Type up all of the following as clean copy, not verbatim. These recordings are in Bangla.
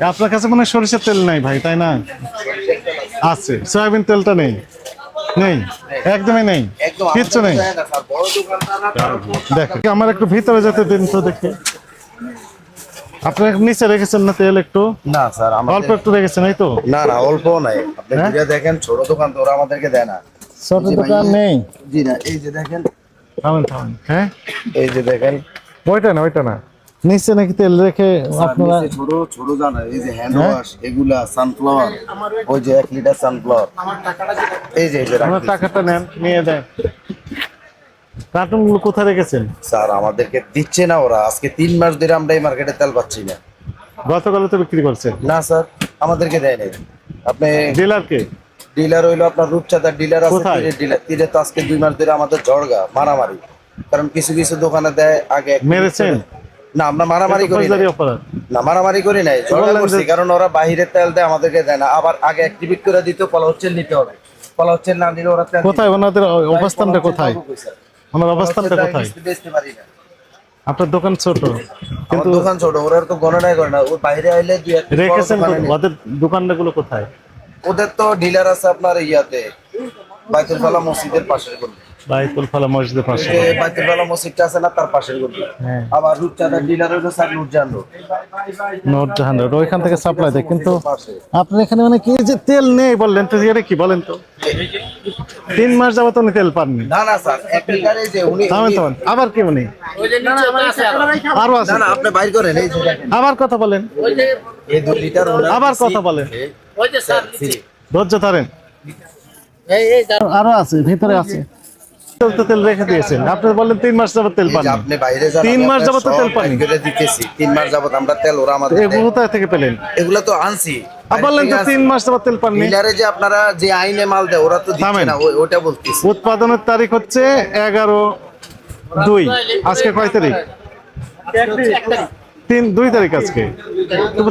আপনার কাছে মনে হয় সরিষার তেল নাই ভাই, তাই না? আছে, সয়াবিন তেলটা নেই? নেই, একদমই নেই, কিচ্ছু নেই। দেখ আমার একটু ভিতরে যেতে দিন তো দেখি। আপনার নিচে রেখেছেন না তেল একটু? না স্যার, অল্প একটু রেখেছেন, এই তো? না না, অল্প নাই। আপনি ঘুরে দেখেন, ছোট দোকান তো ওরা আমাদেরকে দেয় না। ছোট দোকান নেই? জি না, এই যে দেখেন, থামেন থামেন, হ্যাঁ এই যে দেখেন, ওইটা না, ওইটা না, নিচে নাকি তেল রেখে আপনারা? ছোট ছোট জানা, এই যে হ্যান্ড ওয়াশ, এগুলা সানফ্লাওয়ার, ওই যে 1 লিটার সানফ্লাওয়ার, এই যে আপনার টাকাটা নেন, নিয়ে দেন। কার্টুনগুলো কোথায় রেখেছেন? স্যার আমাদেরকে দিচ্ছে না ওরা। আজকে 3 মাস ধরে আমরা এই মার্কেটে তেল পাচ্ছি না। গতকালে তো বিক্রি করছেন? না স্যার, আমাদেরকে দেয় নাই। আপনি ডিলারকে? ডিলার হইলো আপনার রূপচাঁদার ডিলার আছে, কোথায়? ডিলার তীরে তো আজকে 2 মাস ধরে আমাদের ঝড়গা মারামারি। কারণ কিছু কিছু দোকানে দেয় আগে মেরেছেন? না, আমরা মারামারি করি না। অপরাধ না, মারামারি করি নাই, ঝগড়া করছি। কারণ ওরা বাইরে তেল দেয়, আমাদেরকে দেয় না। আবার আগে অ্যাক্টিভেট করে দিত, পলা হচ্ছে নিতে হবে, পলা হচ্ছে না নিলে ওরা তেল কোথায় ওনাদের অবস্থানটা? কোথায় ওনার অবস্থানটা? কোথায়? বেচতে পারি না। আপনার দোকান ছোট, কিন্তু দোকান ছোট, ওরা তো গণনাই করে না। ও বাইরে আইলে রেখেছেন ওদের দোকানগুলো কোথায়? ওদের তো ডিলার আছে আপনার ইয়াতে, বাইতুল ফালা মসজিদের পাশের গলি। বাইতুল ফালা মসজিদের পাশে? বাইতুল ফালা মসজিদটা আছে না, তার পাশের গলি। হ্যাঁ। আবার রূপচাঁদার ডিলার হইলো sir Nurjahan road. Nurjahan road, ওইখান থেকে সাপ্লাই দেয়। কিন্তু আপনার এখানে মানে কি যে তেল নেই বললেন তো, এটা কি বলেন তো? 3 মাস যাবত উনি তেল পাননি? না না স্যার, 1 লিটারে যে উনি আবার কি উনি আরো আছে? না না, আপনি বাইর করেন, এই যে দেখেন। আবার কথা বলেন, এই 2 লিটার আবার কথা বলেন, ধৈর্য ধরেন। আরো আছে, ভিতরে আছে। তেল রেখে দিয়েছেন, আপনি বললেন 3 মাস যাবত তেল পাননি। আপনি বাইরে যান, 3 মাস যাবত তেল পাননি দিতেছি। 3 মাস যাবত আমরা তেল, ওরা আমাদের এগুলো কোথায় থেকে পেলেন? এগুলো তো আনছি। বললেন তো 3 মাস যাবত তেল পাননি। ডিলারে যে আপনারা যে আইনে মাল দেয়, ওরা তো দিচ্ছে না, ওটা বলতেছি। উৎপাদনের তারিখ হচ্ছে 11/2। আজকে কয় তারিখ? 2 তারিখ আজকে।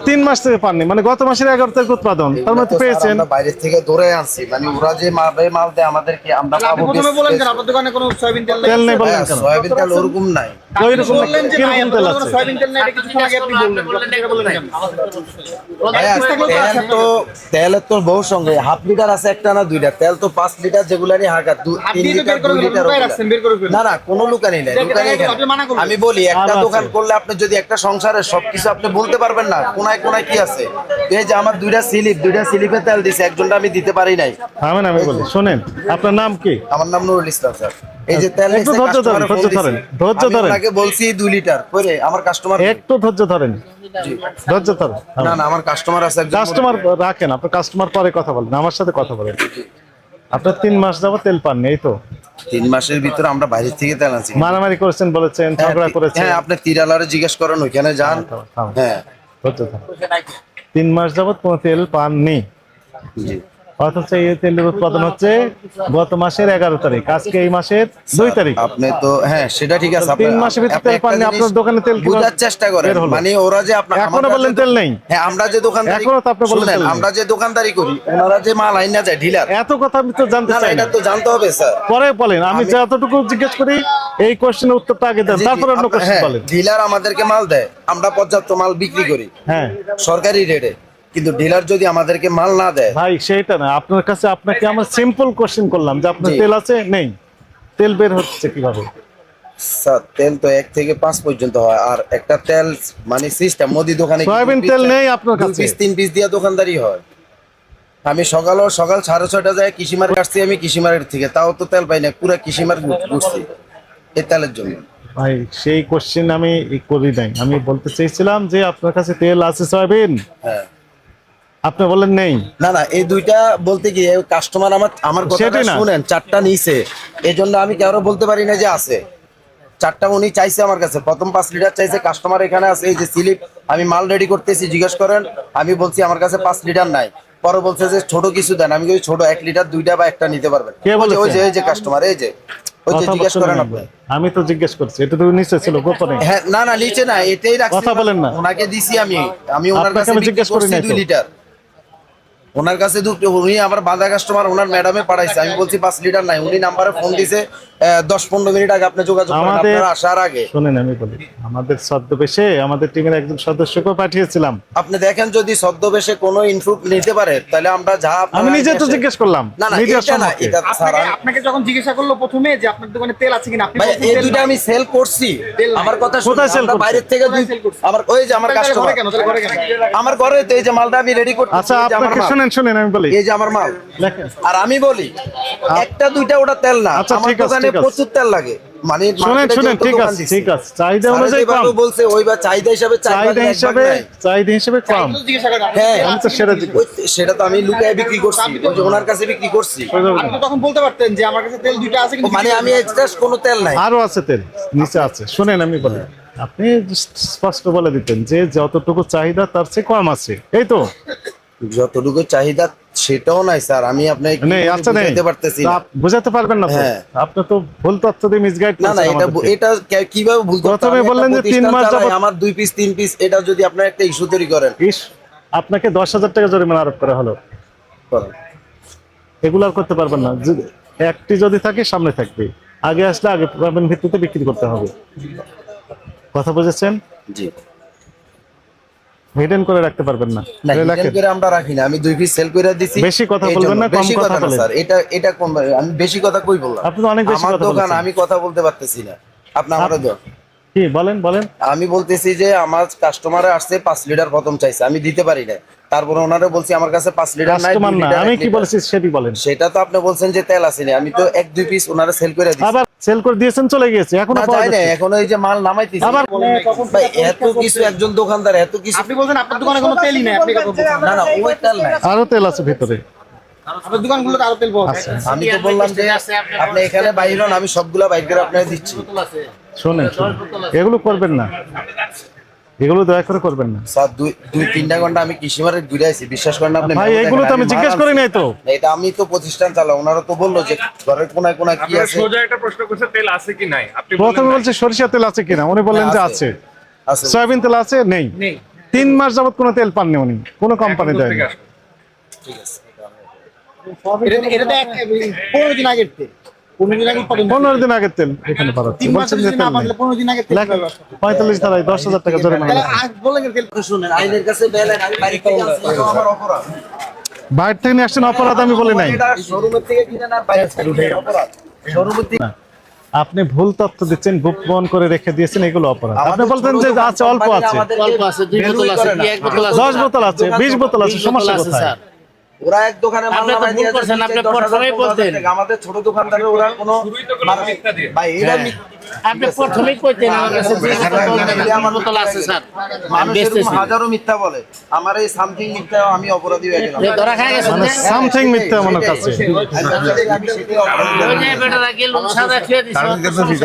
3 মাস থেকে পাননি, মানে গত মাসের 11 তারিখ উৎপাদন, তার মানে তো পেয়েছেন। আমরা বাইরে থেকে দৌড়ে আনছি, মানে ওরা যে মাল দেয় আমাদেরকে, আমরা পাবো। প্রথমে বলেন কেন আপনার দোকানে কোনো সয়াবিন তেল নাই? তেল নেই বললেন কেন? সয়াবিন তেল ওরকম নাই। ওই রকম বললেন যে নাই, কিরকম তেল আছে? সয়াবিন তেল নাই, এটা কিছু আগে আপনি বললেন কেন? তেলের তো বহু সঙ্গে হাফ লিটার আছে, একটা না দুইটা। তেল তো 5 লিটার, যেগুলারই হাঁকা 3 লিটার 2 লিটার। না না, কোনো লুকানি নাই, লুকানি এখানে। আমি বলি, একটা দোকান করলে আপনি যদি একটা সংসারের সবকিছু আপনি বলতে পারবেন না, কোনায় কোনায় কি আছে। এই যে আমার 2টা স্লিপে তেল দিছে, একজনটা আমি দিতে পারি নাই। আমি বলি, শোনেন, আপনার নাম কি? আমার নাম নুরুল ইসলাম স্যার। এই যে তেল একটু ধৈর্য ধরেন, ধৈর্য ধরেন। আপনাকে বলছি 2 লিটার করে, আমার কাস্টমার একটু ধৈর্য ধরেন, ধৈর্য ধরেন। না না, আমার কাস্টমার আছে একজন। কাস্টমার রাখেন, আপনার কাস্টমার পরে কথা বলেন, আমার সাথে কথা বলেন। আপনার 3 মাস যাবত তেল পাননি, এই তো? 3 মাসের ভিতরে আমরা বাইরে থেকে তেল আনছি। মারামারি করেছেন বলেছেন, ঝগড়া করেছেন। হ্যাঁ, আপনি তিরালারে জিজ্ঞেস করেন, ওইখানে যান। হ্যাঁ, ধৈর্য ধরেন। 3 মাস যাবত কোনো তেল পাননি, জি। অথচ এই তেলের উৎপাদন হচ্ছে গত মাসের 11 তারিখ, আজকে এই মাসের 2 তারিখ। আপনি তো হ্যাঁ, সেটা ঠিক আছে। 3 মাসের ভিতরে তেল পাননি, আপনার দোকানে তেল বোঝার চেষ্টা করেন। মানে ওরা যে আপনার এখনো বললেন তেল নেই। হ্যাঁ, আমরা যে দোকানদারি, এখনো তো আপনি বললেন আমরা যে দোকানদারি করি, ওনারা যে মাল আইনা যায় ডিলার, এত কথা আমি তো জানতে না চাই না। এটা তো জানতে হবে স্যার। পরে বলেন, আমি যতটুকু জিজ্ঞেস করি এই কোশ্চেনের উত্তরটা আগে দেন, তারপর অন্য কোশ্চেন বলেন। ডিলার আমাদেরকে মাল দেয়, আমরা পর্যাপ্ত মাল বিক্রি করি, হ্যাঁ, সরকারি রেটে। কিন্তু ডিলার যদি আমাদেরকে মাল না দেয়, ভাই সেটা না, আপনার কাছে আপনাকে আমার সিম্পল কোশ্চেন করলাম যে আপনার তেল আছে নেই, তেল বের হচ্ছে কিভাবে? স্যার তেল তো 1 থেকে 5 পর্যন্ত হয়। আর একটা তেল মানে সিস্টেম, মুদি দোকানে সয়াবিন তেল নেই আপনার কাছে? 3 পিস দিয়া দোকানদারি হয়। আমি সকাল 6:30 যায় কৃষিমার কাটছি, আমি কৃষিমারের থেকে, তাও তো তেল পাই না, পুরো কৃষিমার ঘুরছি এই তেলের জন্য। ভাই সেই কোশ্চেন আমি করি নাই, আমি বলতে চেয়েছিলাম যে আপনার কাছে তেল আছে সয়াবিন, হ্যাঁ। আপনি বলেন নেই। না না, এই দুইটা বলতে গিয়ে কাস্টমার আমার কথাটা শুনেন, 4টা নিছে, এজন্য আমি কারো বলতে পারি না যে আছে। 4টা উনি চাইছে আমার কাছে, প্রথম 5 লিটার চাইছে। কাস্টমার এখানে আছে, এই যে স্লিপ, আমি মাল রেডি করতেছি, জিজ্ঞেস করেন। আমি বলছি আমার কাছে 5 লিটার নাই, পরে বলছে যে ছোট কিছু দেন। আমি বলি ছোট 1 লিটার 2টা বা একটা নিতে পারবেন। ওই যে কাস্টমার, এই যে ওই যে জিজ্ঞেস করেন আপনি। আমি তো জিজ্ঞেস করছি, এটা তো নিচে ছিল গোপনে। হ্যাঁ, না না, নিচে না, এটাই রাখছি। কথা বলেন না, ওনাকে দিছি আমি ওনার কাছে জিজ্ঞেস করি না 2 লিটার। ওনার কাছে উনি আমার বাঁধা কাস্টমার, ওনার ম্যাডামে পাঠাইছে, আমি বলছি 5 লিটার নাই, উনি নাম্বারে ফোন দিছে 10-15 মিনিট আগে আপনি যোগাযোগ করেন আমাদের আপনারা আসার আগে। শুনেন আমি বলি, আমাদের ছদ্মবেশে আমাদের টিমের একজন সদস্যকে পাঠিয়েছিলাম। আপনি দেখেন যদি ছদ্মবেশে কোনো ইনপুট নিতে পারে তাহলে আমরা যা আমি নিজে তো জিজ্ঞেস করলাম না না নিজের এটা না, সম্মুখে। এটা স্যার আপনাকে যখন জিজ্ঞাসা করলো প্রথমে যে আপনার দোকানে তেল আছে কিনা, আপনি ভাই বলছেন এই তেল দুইটা নাই। আমি সেল করছি। আমার কথা শুনুন, কোথায় sell আমরা করছেন? বাইরের থেকে কোথায় sell করছেন? আমার ওই যে আমার তাহলে কাস্টমার, ঘরে কেন? তাহলে ঘরে কেন? আমার ঘরে তো এই যে মালটা আমি রেডি করতে, আচ্ছা আপনাকে শুনেন আমি বলি, এই যে আমার মাল। দেখেন আর আমি বলি একটা দুইটা ওটা তেল না, আচ্ছা, আমার ঠিক আছে, দোকানে ঠিক আছে। প্রচুর তেল লাগে, মানে শুনেন market এ শুনেন যত ঠিক দোকান আছে দিছি। ঠিক আছে, চাহিদা স্যার অনুযায়ী যেভাবে কম, বলছে ওই বা চাহিদা হিসাবে চাহিদা হিসেবে কম। তো জিজ্ঞাসা করেন, আপনি হ্যাঁ আমি তো সেটা জিজ্ঞেস সেটা তো আমি লুকায় বিক্রি করছি, ওই যে ওনার কাছে বিক্রি করছি। আপনি তো তখন বলতে পারতেন যে আমার কাছে তেল দুইটা আছে কিন্তু মানে আমি এক্সট্রা কোনো তেল নাই। আরো আছে তেল নিচে আছে। শুনেন আমি বলি, আপনি স্পষ্ট বলে দিতেন যে যতটুকু চাহিদা তার চেয়ে কম আছে, এই তো যতটুকু চাহিদা সেটাও নাই স্যার, আমি আপনাকে নেই, আচ্ছা নেই, বুঝাতে পারতেছি তা না। বুঝাতে পারবেন না তো? হ্যাঁ। আপনি তো ভুল তথ্য দিয়ে মিসগাইড না না করছেন এটা আমাদেরকে। এটা কিভাবে ভুল করতে প্রথমে আমি বললেন একটা যে 3 প্রতিষ্ঠান মাস চালাই, যাবত- আমার 2 পিস 3 পিস এটা যদি আপনার একটা ইস্যু তৈরি করেন, ইস, আপনাকে 10,000 টাকা জরিমানা আরোপ করা হলো, করেন। এগুলো আর করতে পারবেন না। একটি যদি থাকে সামনে থাকবে, আগে আসলে আগে পাবেন ভিত্তিতে বিক্রি করতে হবে। কথা বুঝেছেন? জি হিডেন করে রাখতে পারবেন না। না এটা hidden লেখেন। করে আমরা রাখি না, আমি 2 পিস সেল করে দিছি। বেশি কথা এই বলবেন জন্য। না, কম বেশি কথা কথা না বলেন। স্যার, এটা কোন আমি বেশি কথা কই বললাম? আপনি তো অনেক বেশি আমার কথা দোকান বলেছেন। আমি কথা বলতে পারতেছি না, আপনি আমারও দেন। কি বলেন বলেন? আমি বলতেছি যে আমার কাস্টমারে আসছে 5 লিটার প্রথম চাইছে, আমি দিতে পারি না, তারপরে ওনারে বলছি আমার কাছে 5 লিটার নাই, কাস্টমার 2 না, লিটার, আমি 1 কি লিটার। বলেছি সেটি বলেন। সেটা তো আপনি বলছেন যে তেল আসেনি, আমি তো 1-2 পিস ওনারে সেল করে দিছি। আবার সেল করে দিয়েছেন, চলে গিয়েছে, এখনো না পাওয়া যায় না, যাচ্ছে। এখন এই যে মাল নামাইতেছি। আবার ভাই এত কিছু একজন দোকানদার এত কিছু, আপনি বলছেন আপনার দোকানে কোনো তেলই নাই, আপনি কথা বলছেন না না ওই তেল নাই। আরো তেল আছে ভিতরে। আপনার দোকানগুলোতে আরো তেল পাওয়া যায়। আমি তো বললাম যে আপনি এখানে বাইরে হন, আমি সবগুলা বাইর করে আপনাকে দিচ্ছি। শোনেন এগুলো করবেন না, এগুলো দয়া করে করবেন না স্যার 2-3টা ঘন্টা আমি কৃষি মার্কেট ঘুরে আসি, বিশ্বাস করেন আপনি? ভাই, এগুলো তো আমি জিজ্ঞেস করি নাই তো। এটা আমি তো প্রতিষ্ঠান চালাই, ওনারা তো বললো যে ঘরের কোনায় কোনায় কি আছে। সোজা একটা প্রশ্ন করছে তেল আছে কি নাই, আপনি প্রথমে বললেন বলছে সরিষা তেল আছে কিনা, উনি বললেন যে আছে। আছে। সয়াবিন তেল আছে, নেই। 3 মাস যাবত কোনো তেল পাননি উনি, কোনো কোম্পানি দেয়নি। ঠিক আছে। এটা তো 15 দিন আগের তেল, 15 দিন আগে উৎপাদন। 15 দিন আগের তেল এখানে পাঠাচ্ছে, 3 মাস বলছেন যে যদি না তেল নেই। পারলে 15 দিন আগের তেল লেখেন, কিভাবে আসবে? 45 ধারায় 10,000 টাকা জরিমানা তাহলে লেখেন। আজ বলেন যে তেল শুনেন, আইনের কাছে বেলেন, আমি বাড়ি থেকে আনছি, এটা আমার অপরাধ। বাইরে থেকে নিয়ে আসছেন, অপরাধ আমি বলি নাই। এটা শোরুমের থেকে কিনে না, বাইরে থেকে কিনে, অপরাধ। শোরুমের থেকে আপনি ভুল তথ্য দিচ্ছেন, গোপন করে রেখে দিয়েছেন, এগুলো অপরাধ। আপনি আমাদের বলতেন যে ছোট আছে, অল্প কোম্পানি আছে, আমাদেরকে অল্প আছে, 2 বোতল আছে, কি 1 বোতল আছে? 10 বোতল আছে, 20 বোতল আছে, সমস্যা আছে, কোথায়? স্যার। ওরা এক দোকানে মাল আপনি তো নামায় ভুল দিয়ে করছেন, যাচ্ছে, আপনি 10,000, প্রথমেই 15,000 বলতেন। টাকা। আমাদের ছোট দোকানদারের ওরা কোনো ভাই এটা আপনি প্রথমেই কইতেন আমার কাছে 2 বোতল আছে, স্যার। আমি মানুষ এরকম বেচতেছি। হাজারো মিথ্যা বলে, আমার এই সামথিং মিথ্যা আমি অপরাধী হয়ে গেলাম। যে ধরা খায় গেছে মানে সামথিং মিথ্যা আমার কাছে। আমি সেটাই অপরাধী হয়ে ওই যে বেটারা গিয়ে লুন সাদা খেয়ে দিছে।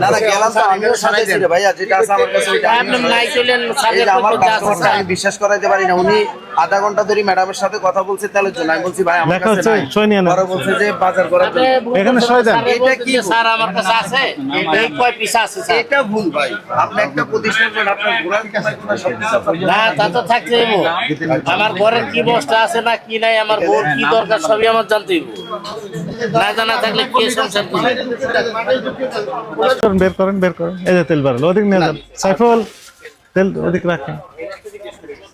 না না গেলাম তো আমিও সাজাইছি রে ভাইয়া, যেটা আছে আমার কাছে ওইটা আপনি আমিও নাই চলেন এই সাদা যে আমার করতে যা আছে, কাস্টমারকে আমি বিশ্বাস করাইতে পারি না, উনি আধা ঘন্টা ধরে ম্যাডামের সাথে কথা বলছে তেলের জন্য, আমি বলছি ভাই আমার লেখা কাছে হচ্ছে, নাই, সই নিয়ে নেন। পরে বলছে যে বাজার করার আপনি জন্য। ভুল এখানে করছেন, সই দেন। স্যার এটা বলতেন কি যে, স্যার আমার কাছে আছে, এই কয় পিস আছে, স্যার। এটা ভুল ভাই, আপনি একটা প্রতিষ্ঠান করেন, আপনার ঘোরার কোনায় কোনায় সবকিছু আপনার না তা তো থাকতে হইব। আমার ঘরের কি বস্তা আছে না কি নাই, আমার বোর কি দরকার সবই আমার জানতে হইব। না জানা থাকলে কে সংসার করবে? বের করেন, বের করেন। এই যে তেল বাড়ালো, ওদিক নিয়ে যান। সাইফুল, তেল ওদিক রাখেন,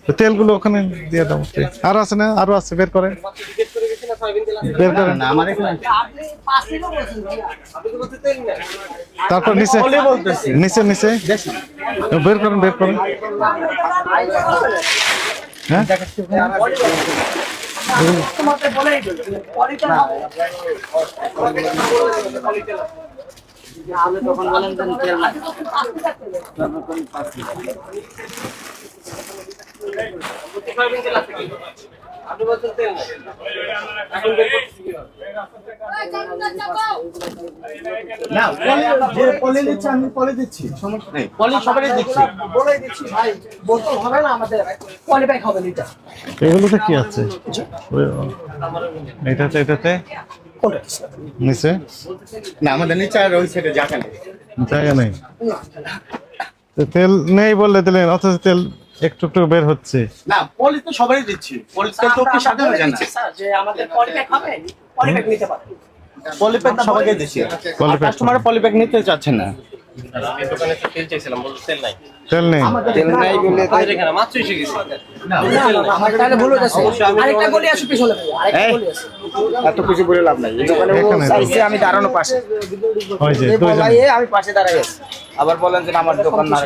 তো তেলগুলো ওখানে দিয়ে দাও। আরো আছে না? আরো আছে, বের করেন, বের করেন। তারপর নিচে নিচে নিচে বের করেন, বের করেন। হ্যাঁ, না যে পলি দিচ্ছে আমি পলি দিচ্ছি, সমস্যা নেই, পলি সবারই দিচ্ছি, বলে দিচ্ছি ভাই বোতল হবে না আমাদের, পলি ব্যাগ হবে না। এগুলোতে কি আছে? এটাতে এটাতে নিচে না আমাদের নিচে আর ওই সাইডে জায়গা নেই। জায়গা নেই, তো তেল নেই বললে দিলেন, অথচ তেল একটু একটু বের হচ্ছে। না পলি তো সবাই দিচ্ছি, পলি তো কি সাথে হয়ে যায় না, স্যার যে আমাদের পলিব্যাগ হবে, পলিব্যাগ নিতে পারে। পলিপ্যাক সবাইকে দিচ্ছি, Polypack কাস্টমার পলিপ্যাক নিতে চাচ্ছে না। তেল নেই। তেল নাই বলে তাই তাহলে ভুল হয়েছে। আরেকটা গলি আছে পিছনে, আরেকটা গলি আছে। এত কিছু বলে লাভ নাই, এই দোকানে ও এখানে তো। চাইছে আমি দাঁড়ানো পাশে, ওই যে এই দুইজন। বলাই আমি পাশে দাঁড়াই আছি, আবার বলেন যে আমার দোকান না।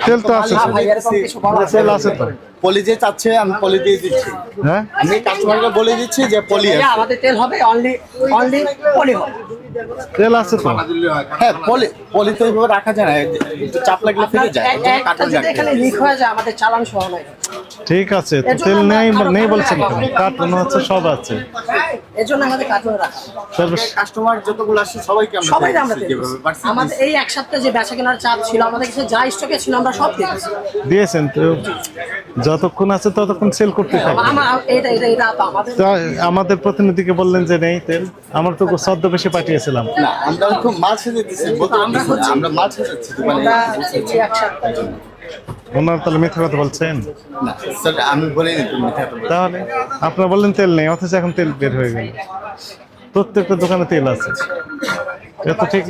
তেল তো আছে না তো। ভাই, এরকম কিছু বলা আছে। তেল আছে তো। পলি যে চাচ্ছে আমি পলি দিয়ে দিচ্ছি, হ্যাঁ আমি কাস্টমারকে বলে দিচ্ছি যে পলি ভাইয়া, আমাদের তেল হবে অনলি পলি হবে। তেল আছে তো। হ্যাঁ পলি, পলি তো এইভাবে রাখা যায় না, একটু চাপ লাগলে ফেটে যায়, এর জন্য একটা কার্টন যদি এখানে লিক হয়ে যায় আমাদের চালান সহ নাই। ঠিক আছে তো, তেল নেই নেই বলছেন কেন? কার্টুন আছে, সব আছে। এর জন্য আমাদের কার্টুনে রাখা। তবে কাস্টমার যতগুলো আসছে সবাইকে আমরা সবাই দিয়ে আমরা দিচ্ছি, তেল যেভাবে দিচ্ছি। পারছি আমাদের এই এক সপ্তাহে যে বেচা কেনার চাপ ছিল, আমাদের কাছে যা স্টকে ছিল আমরা সব দিয়েছি। দিয়েছেন তো, যতক্ষণ আছে ততক্ষণ সেল করতে থাকবে। এটা তো আমাদের তা আমাদের প্রতিনিধিকে বললেন যে নেই তেল, আমরা তো সদ্য বেশি পাঠিয়েছিলাম। না আমরা খুব মাল সেজে দিচ্ছি, বলতে পারছি না, আমরা মাল সেজাচ্ছি দোকানে। আমরা এই এক সপ্তাহে ওনারা তাহলে মিথ্যা কথা বলছেন। না স্যার আমি বলিনি তুমি মিথ্যা কথা বলছো। তাহলে আপনারা বললেন তেল নেই, অথচ এখন তেল বের হয়ে গেল। প্রত্যেকটা দোকানে তেল আছে, এটা তো ঠিক